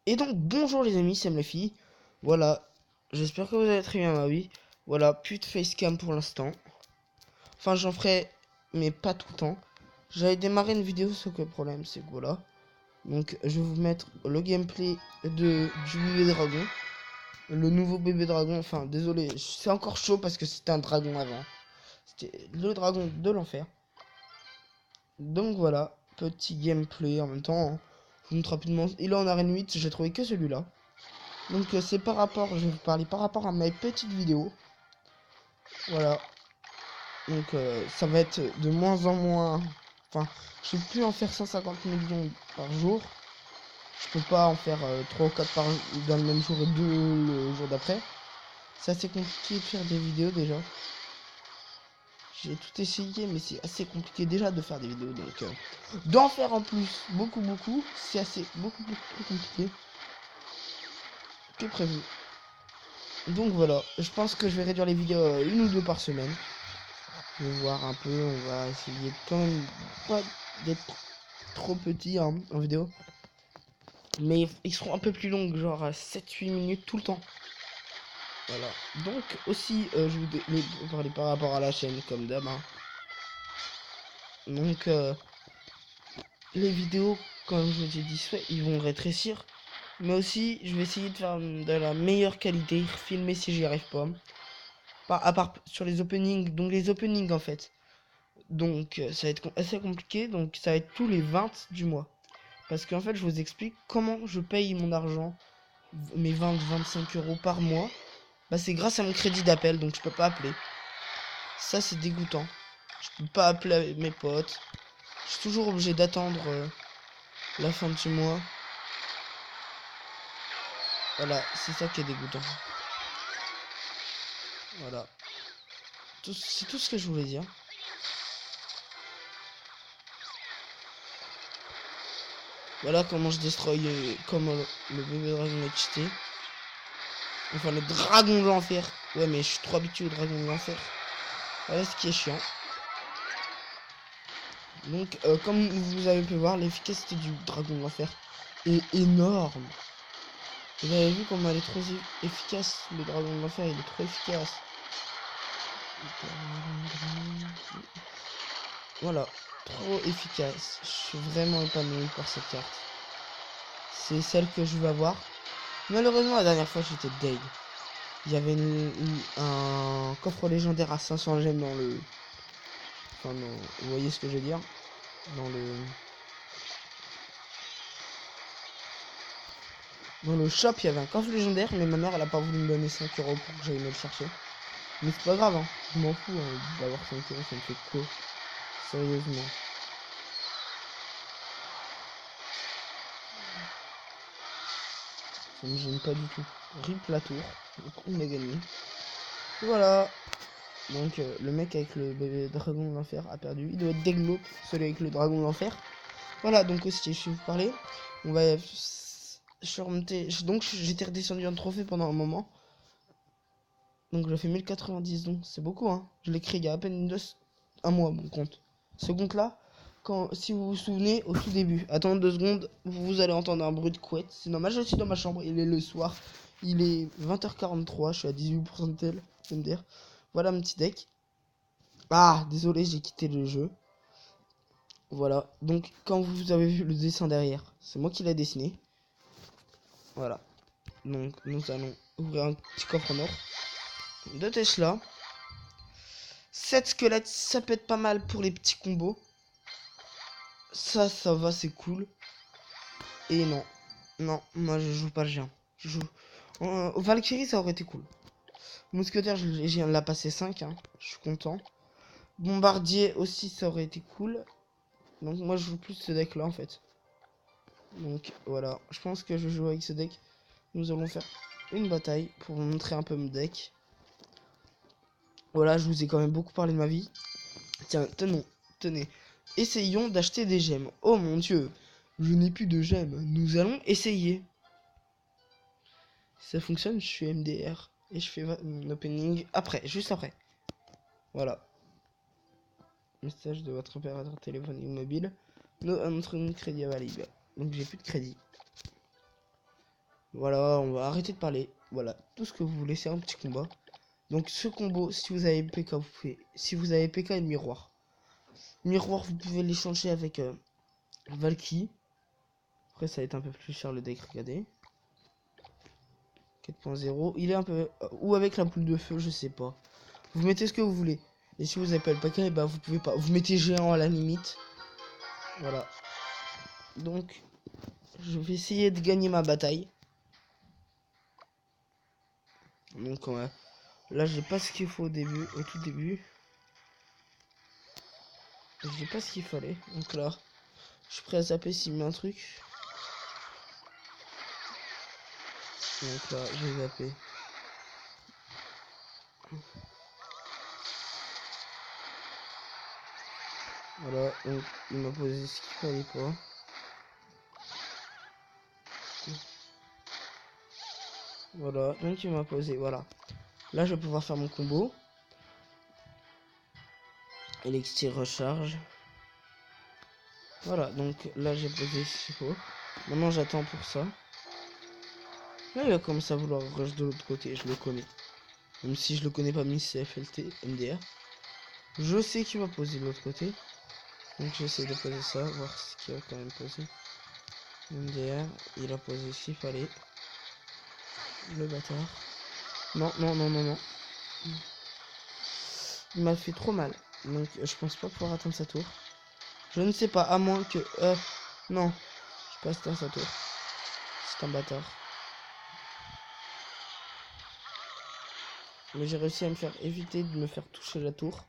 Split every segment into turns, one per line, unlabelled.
Et donc bonjour les amis, c'est les Voilà, j'espère que vous allez très bien, bah oui. Voilà, plus de facecam pour l'instant. Enfin j'en ferai, mais pas tout le temps. J'avais démarré une vidéo, sauf que le problème c'est que voilà. Donc je vais vous mettre le gameplay du bébé dragon. Le nouveau bébé dragon, enfin désolé, c'est encore chaud parce que c'était un dragon avant. C'était le dragon de l'enfer. Donc voilà, petit gameplay en même temps, hein. Je vous montre rapidement. Il est en arène 8, j'ai trouvé que celui-là. Donc c'est par rapport, je vais vous parler par rapport à mes petites vidéos. Voilà. Donc ça va être de moins en moins. Enfin, je peux plus en faire 150 millions par jour. Je peux pas en faire 3 ou 4 par dans le même jour et 2 le jour d'après. C'est assez compliqué de faire des vidéos déjà. J'ai tout essayé mais c'est assez compliqué déjà de faire des vidéos. Donc d'en faire en plus beaucoup, c'est assez beaucoup plus compliqué que prévu. Donc voilà, je pense que je vais réduire les vidéos à 1 ou 2 par semaine. Je vais voir un peu, on va essayer quand même pas d'être trop petit hein, en vidéo. Mais ils seront un peu plus longs, genre à 7-8 minutes tout le temps. Voilà. Donc aussi, je vous parler par rapport à la chaîne comme d'hab. Hein. Donc les vidéos, comme je vous ai dit, soit ils vont rétrécir. Mais aussi, je vais essayer de faire de la meilleure qualité, filmer si j'y arrive pas. À part sur les openings, donc les openings en fait. Donc ça va être assez compliqué, donc ça va être tous les 20 du mois. Parce qu'en fait je vous explique comment je paye mon argent, mes 20-25 euros par mois. Bah c'est grâce à mon crédit d'appel, donc je peux pas appeler. Ça c'est dégoûtant. Je peux pas appeler mes potes. Je suis toujours obligé d'attendre la fin du mois. Voilà, c'est ça qui est dégoûtant. Voilà. C'est tout ce que je voulais dire. Voilà comment je destroy comment le bébé dragon est cheaté. Enfin le dragon de l'enfer. Ouais mais je suis trop habitué au dragon de l'enfer. Voilà ce qui est chiant. Donc comme vous avez pu voir, l'efficacité du dragon de l'enfer est énorme. Vous avez vu comment elle est trop efficace. Le dragon de l'enfer il est trop efficace. Voilà. Trop efficace. Je suis vraiment épanoui par cette carte. C'est celle que je veux avoir. Malheureusement la dernière fois j'étais deg. Il y avait un coffre légendaire à 500 gemmes dans le... Enfin non, vous voyez ce que je veux dire. Dans le shop il y avait un coffre légendaire. Mais ma mère elle a pas voulu me donner 5 euros pour que j'aille me le chercher. Mais c'est pas grave hein. Je m'en fous hein, d'avoir 5 euros, ça me fait quoi. Sérieusement. Ça me gêne pas du tout. Rip la tour. Donc on a gagné. Et voilà. Donc le mec avec le bébé dragon de l'enfer a perdu. Il doit être déglo, celui avec le dragon de l'enfer. Voilà, donc aussi je vais vous parler. On va surmonter. Donc j'étais redescendu en trophée pendant un moment. Donc j'ai fait 1090, donc c'est beaucoup hein. Je l'ai créé il y a à peine un mois mon compte. Ce compte là, si vous vous souvenez au tout début, attendez 2 secondes, vous allez entendre un bruit de couette. C'est normal, je suis dans ma chambre, il est le soir. Il est 20h43, je suis à 18% de tel, MDR. Voilà mon petit deck. Ah, désolé, j'ai quitté le jeu. Voilà, donc quand vous avez vu le dessin derrière, c'est moi qui l'ai dessiné. Voilà. Donc nous allons ouvrir un petit coffre en or. 2 Tesla. 7 squelettes, ça peut être pas mal pour les petits combos. Ça va, c'est cool. Et non. Non, moi je joue pas le géant. Je joue... Valkyrie, ça aurait été cool. Mousquetaire, je viens de la passer 5. Hein. Je suis content. Bombardier aussi, ça aurait été cool. Donc moi je joue plus ce deck là en fait. Donc voilà, je pense que je joue avec ce deck. Nous allons faire une bataille pour vous montrer un peu mon deck. Voilà, je vous ai quand même beaucoup parlé de ma vie. Tiens, tenez. Essayons d'acheter des gemmes. Oh mon dieu, je n'ai plus de gemmes. Nous allons essayer. Si ça fonctionne, je suis MDR. Et je fais mon opening après, juste après. Voilà. Message de votre opérateur téléphonique mobile. Notre crédit valide. Donc j'ai plus de crédit. Voilà, on va arrêter de parler. Voilà, tout ce que vous voulez, c'est un petit combat. Donc ce combo, si vous avez PK, vous pouvez... Si vous avez PK et miroir. Miroir, vous pouvez l'échanger avec Valky. Après, ça va être un peu plus cher le deck, regardez. 4.0. Il est un peu... ou avec la boule de feu, je sais pas. Vous mettez ce que vous voulez. Et si vous avez pas le paquet, bah vous pouvez pas. Vous mettez géant à la limite. Voilà. Donc, je vais essayer de gagner ma bataille. Donc, là, j'ai pas ce qu'il faut au début, au tout début. J'ai pas ce qu'il fallait. Donc là, je suis prêt à zapper s'il met un truc. Donc là, j'ai zappé. Voilà, donc il m'a posé ce qu'il fallait pas. Voilà, donc il m'a posé, voilà. Là, je vais pouvoir faire mon combo. Elixir recharge. Voilà, donc là, j'ai posé ce qu'il faut. Maintenant, j'attends pour ça. Là, il va commencer à vouloir rush de l'autre côté, je le connais. Même si je le connais pas, Miss CFLT, MDR. Je sais qu'il va poser de l'autre côté. Donc j'essaie de poser ça, voir ce qu'il va quand même poser. MDR, il a posé ce qu'il fallait. Le bâtard. Non, non, non, non, non. Il m'a fait trop mal. Donc je pense pas pouvoir atteindre sa tour. Je ne sais pas, à moins que... non, je passe dans sa tour. C'est un bâtard. Mais j'ai réussi à me faire éviter de me faire toucher la tour.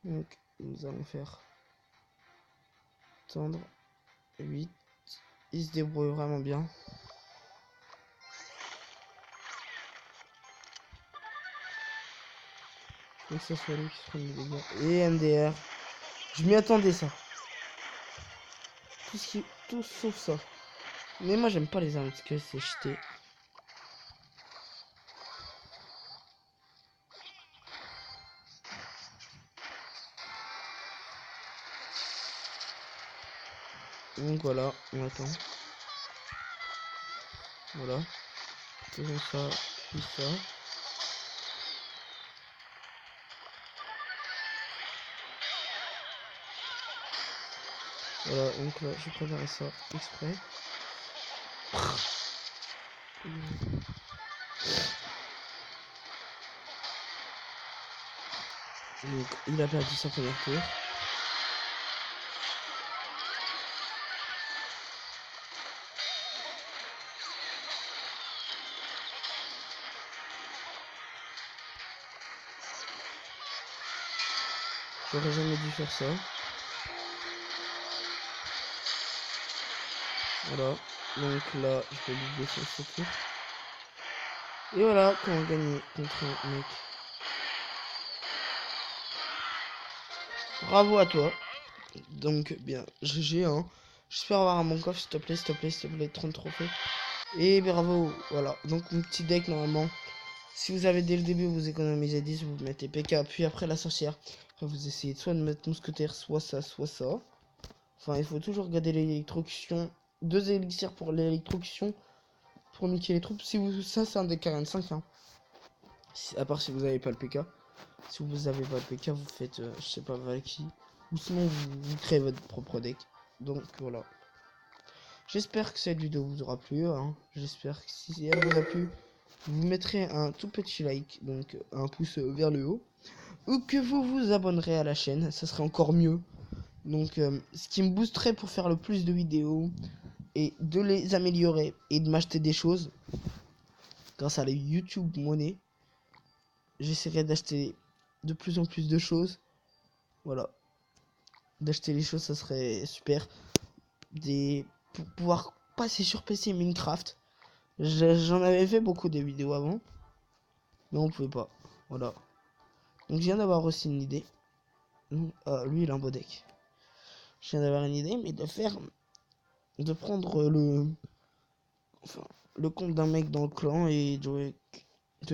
Donc nous allons faire... Tendre. 8. Il se débrouille vraiment bien. Donc ça soit lui qui se prenne les dégâts. Et MDR. Je m'y attendais ça. Tout sauf ça. Mais moi j'aime pas les armes parce que c'est jeté. Donc voilà, on attend. Voilà. Faisons ça, puis ça. Voilà, donc là, je préparais ça exprès. Donc, il a perdu sa première tour. J'aurais jamais dû faire ça. Voilà. Donc là, je vais lui défoncer ce tour. Et voilà, quand on gagne contre un mec. Bravo à toi. Donc, bien, GG, hein. J'espère avoir un bon coffre, s'il te plaît, s'il te plaît, s'il te plaît, 30 trophées. Et bravo, voilà. Donc, mon petit deck, normalement, si vous avez dès le début, vous économisez 10, vous mettez PK, puis après la sorcière. Après, vous essayez soit de mettre mousquetaire, soit ça, soit ça. Enfin, il faut toujours garder l'électrocution. 2 élixirs pour l'électrocution. Pour niquer les troupes. Si vous, ça, c'est un deck 45, hein. À part si vous avez pas le PK. Si vous avez pas le PK, vous faites, je sais pas, Valky. Ou sinon, vous créez votre propre deck. Donc, voilà. J'espère que cette vidéo vous aura plu, hein. J'espère que si elle vous a plu, vous mettrez un tout petit like, donc un pouce vers le haut. Ou que vous vous abonnerez à la chaîne, ça serait encore mieux. Donc, ce qui me boosterait pour faire le plus de vidéos et de les améliorer et de m'acheter des choses grâce à la YouTube monnaie. J'essaierai d'acheter de plus en plus de choses. Voilà. D'acheter les choses, ça serait super. Pour pouvoir passer sur PC Minecraft. J'en avais fait beaucoup des vidéos avant. Mais on pouvait pas. Voilà. Donc je viens d'avoir aussi une idée. Ah, lui il a un beau deck. Je viens d'avoir une idée, mais de prendre le compte d'un mec dans le clan et de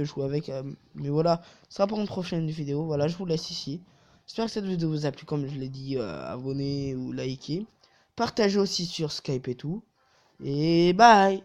jouer avec. Mais voilà, ça sera pour une prochaine vidéo. Voilà, je vous laisse ici. J'espère que cette vidéo vous a plu, comme je l'ai dit. Abonnez ou likez. Partagez aussi sur Skype et tout. Et bye.